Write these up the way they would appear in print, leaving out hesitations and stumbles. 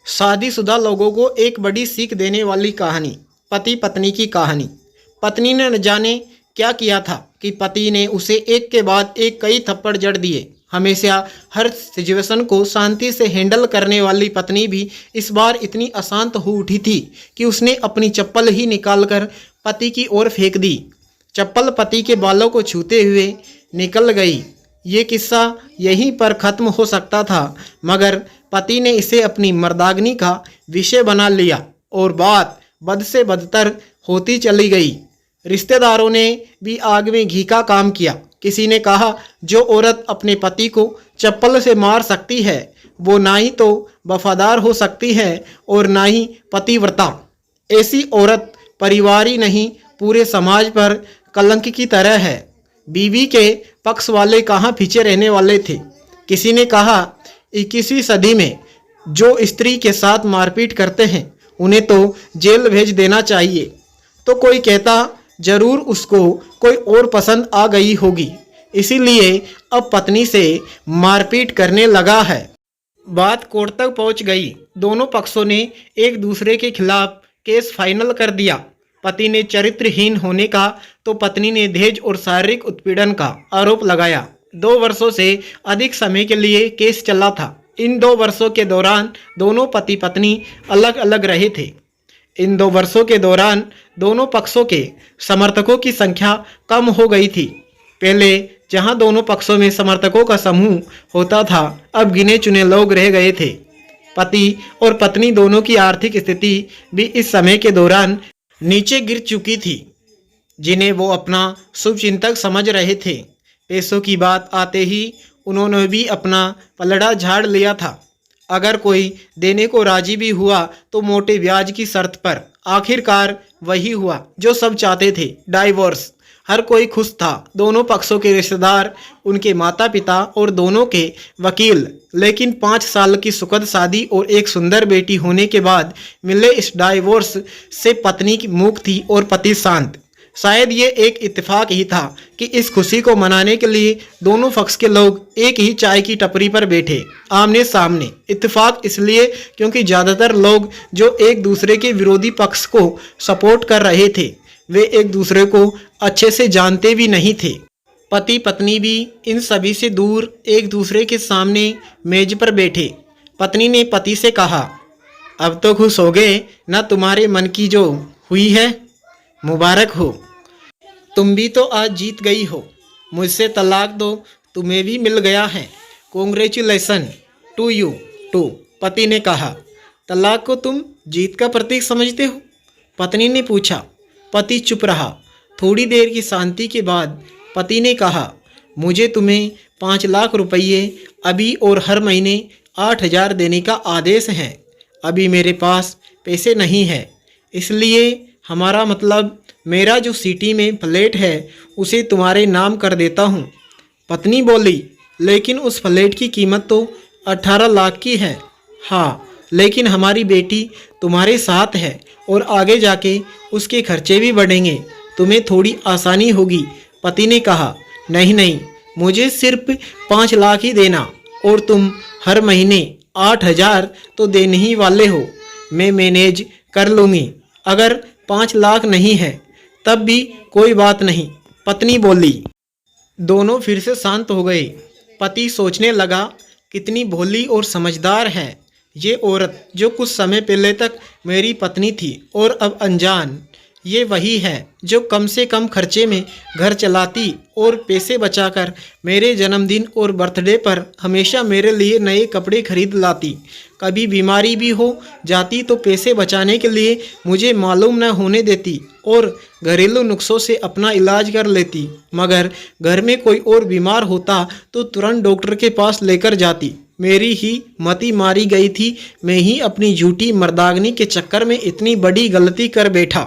शादीशुदा लोगों को एक बड़ी सीख देने वाली कहानी। पति पत्नी की कहानी। पत्नी ने न जाने क्या किया था कि पति ने उसे एक के बाद एक कई थप्पड़ जड़ दिए। हमेशा हर सिचुएशन को शांति से हैंडल करने वाली पत्नी भी इस बार इतनी अशांत हो उठी थी कि उसने अपनी चप्पल ही निकालकर पति की ओर फेंक दी। चप्पल पति के बालों को छूते हुए निकल गई। ये किस्सा यहीं पर ख़त्म हो सकता था, मगर पति ने इसे अपनी मर्दागनी का विषय बना लिया और बात बद से बदतर होती चली गई। रिश्तेदारों ने भी आग में घी का काम किया। किसी ने कहा, जो औरत अपने पति को चप्पल से मार सकती है वो ना ही तो वफादार हो सकती है और ना ही पतिव्रता। ऐसी औरत परिवार ही नहीं पूरे समाज पर कलंक की तरह है। बीवी के पक्ष वाले कहाँ पीछे रहने वाले थे। किसी ने कहा, 21वीं सदी में जो स्त्री के साथ मारपीट करते हैं उन्हें तो जेल भेज देना चाहिए। तो कोई कहता, जरूर उसको कोई और पसंद आ गई होगी, इसीलिए अब पत्नी से मारपीट करने लगा है। बात कोर्ट तक पहुंच गई। दोनों पक्षों ने एक दूसरे के खिलाफ केस फाइनल कर दिया। पति ने चरित्रहीन होने का तो पत्नी ने दहेज और शारीरिक उत्पीड़न का आरोप लगाया। 2 वर्षों से अधिक समय के लिए केस चला था। इन 2 वर्षों के दौरान दोनों पति पत्नी अलग अलग रहे थे। इन 2 वर्षों के दौरान दोनों पक्षों के समर्थकों की संख्या कम हो गई थी। पहले जहां दोनों पक्षों में समर्थकों का समूह होता था, अब गिने चुने लोग रह गए थे। पति और पत्नी दोनों की आर्थिक स्थिति भी इस समय के दौरान नीचे गिर चुकी थी, जिन्हें वो अपना शुभचिंतक समझ रहे थे। पैसों की बात आते ही उन्होंने भी अपना पलड़ा झाड़ लिया था। अगर कोई देने को राजी भी हुआ तो मोटे ब्याज की शर्त पर। आखिरकार वही हुआ जो सब चाहते थे, डाइवोर्स। हर कोई खुश था, दोनों पक्षों के रिश्तेदार, उनके माता पिता और दोनों के वकील। लेकिन 5 साल की सुखद शादी और एक सुंदर बेटी होने के बाद मिले इस डाइवोर्स से पत्नी की मुख थी और पति शांत। शायद ये एक इत्तेफाक ही था कि इस खुशी को मनाने के लिए दोनों पक्ष के लोग एक ही चाय की टपरी पर बैठे, आमने सामने। इत्तेफाक इसलिए क्योंकि ज़्यादातर लोग जो एक दूसरे के विरोधी पक्ष को सपोर्ट कर रहे थे वे एक दूसरे को अच्छे से जानते भी नहीं थे। पति पत्नी भी इन सभी से दूर एक दूसरे के सामने मेज पर बैठे। पत्नी ने पति से कहा, अब तो खुश हो गए ना, तुम्हारे मन की जो हुई है मुबारक हो। तुम भी तो आज जीत गई हो। मुझसे तलाक दो तुम्हें भी मिल गया है। Congratulation to you too. पति ने कहा, तलाक को तुम जीत का प्रतीक समझते हो? पत्नी ने पूछा। पति चुप रहा। थोड़ी देर की शांति के बाद पति ने कहा, मुझे तुम्हें 5 लाख रुपये अभी और हर महीने 8,000 देने का आदेश है। अभी मेरे पास पैसे नहीं है, इसलिए हमारा मतलब मेरा जो सिटी में फ्लैट है उसे तुम्हारे नाम कर देता हूँ। पत्नी बोली, लेकिन उस फ्लैट की कीमत तो 18 लाख की है। हाँ, लेकिन हमारी बेटी तुम्हारे साथ है और आगे जाके उसके खर्चे भी बढ़ेंगे, तुम्हें थोड़ी आसानी होगी। पति ने कहा, नहीं नहीं, मुझे सिर्फ 5 लाख ही देना और तुम हर महीने 8,000 तो देने ही वाले हो। मैं मैनेज कर लूँगी। अगर 5 लाख नहीं है तब भी कोई बात नहीं, पत्नी बोली। दोनों फिर से शांत हो गए। पति सोचने लगा, कितनी भोली और समझदार है ये औरत जो कुछ समय पहले तक मेरी पत्नी थी और अब अनजान। ये वही है जो कम से कम खर्चे में घर चलाती और पैसे बचाकर मेरे जन्मदिन और बर्थडे पर हमेशा मेरे लिए नए कपड़े खरीद लाती। कभी बीमारी भी हो जाती तो पैसे बचाने के लिए मुझे मालूम न होने देती और घरेलू नुस्खों से अपना इलाज कर लेती। मगर घर में कोई और बीमार होता तो तुरंत डॉक्टर के पास लेकर जाती। मेरी ही मति मारी गई थी। मैं ही अपनी झूठी मर्दागनी के चक्कर में इतनी बड़ी गलती कर बैठा।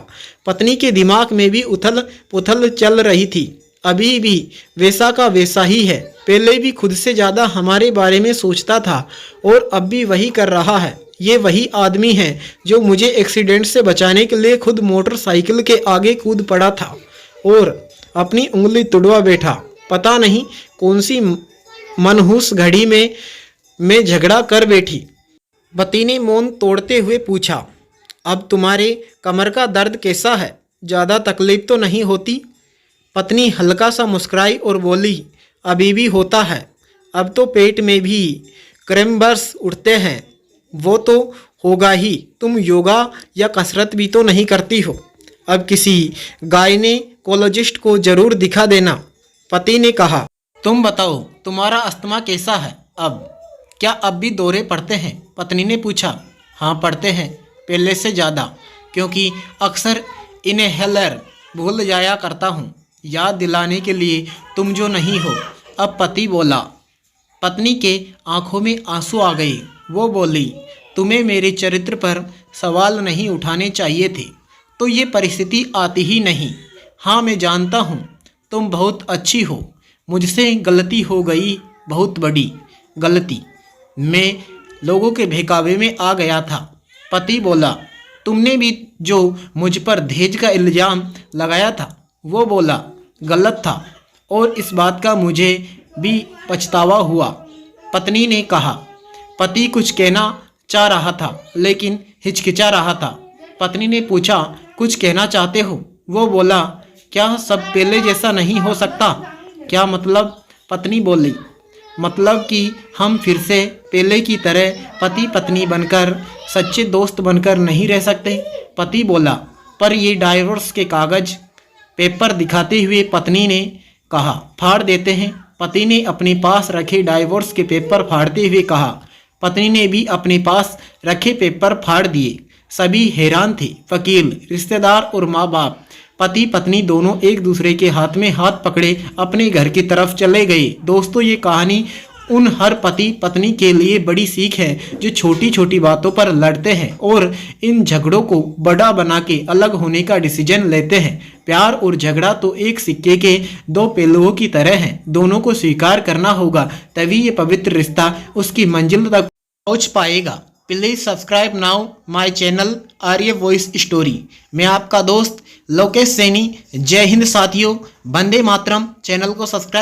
पत्नी के दिमाग में भी उथल पुथल चल रही थी। अभी भी वैसा का वैसा ही है। पहले भी खुद से ज़्यादा हमारे बारे में सोचता था और अब भी वही कर रहा है। ये वही आदमी है जो मुझे एक्सीडेंट से बचाने के लिए खुद मोटरसाइकिल के आगे कूद पड़ा था और अपनी उंगली तुड़वा बैठा। पता नहीं कौन सी मनहूस घड़ी में मैं झगड़ा कर बैठी। पति ने मौन तोड़ते हुए पूछा, अब तुम्हारे कमर का दर्द कैसा है? ज़्यादा तकलीफ तो नहीं होती? पत्नी हल्का सा मुस्कुराई और बोली, अभी भी होता है। अब तो पेट में भी क्रैम्बर्स उठते हैं। वो तो होगा ही, तुम योगा या कसरत भी तो नहीं करती हो। अब किसी गायनेकोलॉजिस्ट को ज़रूर दिखा देना। पति ने कहा, तुम बताओ तुम्हारा अस्थमा कैसा है अब? क्या अब भी दौरे पड़ते हैं? पत्नी ने पूछा। हाँ पड़ते हैं, पहले से ज़्यादा, क्योंकि अक्सर इनहेलर भूल जाया करता हूँ याद दिलाने के लिए तुम जो नहीं हो। अब पति बोला। पत्नी के आंखों में आंसू आ गए। वो बोली, तुम्हें मेरे चरित्र पर सवाल नहीं उठाने चाहिए थे, तो ये परिस्थिति आती ही नहीं। हाँ मैं जानता हूँ तुम बहुत अच्छी हो, मुझसे गलती हो गई, बहुत बड़ी गलती। मैं लोगों के बहकावे में आ गया था। पति बोला, तुमने भी जो मुझ पर दहेज का इल्ज़ाम लगाया था वो बोला गलत था, और इस बात का मुझे भी पछतावा हुआ। पत्नी ने कहा। पति कुछ कहना चाह रहा था लेकिन हिचकिचा रहा था। पत्नी ने पूछा, कुछ कहना चाहते हो? वो बोला, क्या सब पहले जैसा नहीं हो सकता? क्या मतलब? पत्नी बोली, मतलब कि हम फिर से पहले की तरह पति पत्नी बनकर, सच्चे दोस्त बनकर नहीं रह सकते? पति बोला, पर ये डाइवोर्स के कागज पेपर दिखाते हुए पत्नी ने कहा, फाड़ देते हैं। पति ने अपने पास रखे डाइवोर्स के पेपर फाड़ते हुए कहा। पत्नी ने भी अपने पास रखे पेपर फाड़ दिए। सभी हैरान थे, वकील, रिश्तेदार और माँ बाप। पति पत्नी दोनों एक दूसरे के हाथ में हाथ पकड़े अपने घर की तरफ चले गए। दोस्तों, ये कहानी उन हर पति पत्नी के लिए बड़ी सीख है जो छोटी छोटी बातों पर लड़ते हैं और इन झगड़ों को बड़ा बना के अलग होने का डिसीजन लेते हैं। प्यार और झगड़ा तो एक सिक्के के दो पहलुओं की तरह हैं। दोनों को स्वीकार करना होगा, तभी ये पवित्र रिश्ता उसकी मंजिल तक पहुंच पाएगा। Please subscribe now my channel Arya voice story. मैं आपका दोस्त लोकेश सैनी। जय हिंद साथियों, वंदे मातरम। चैनल को सब्सक्राइब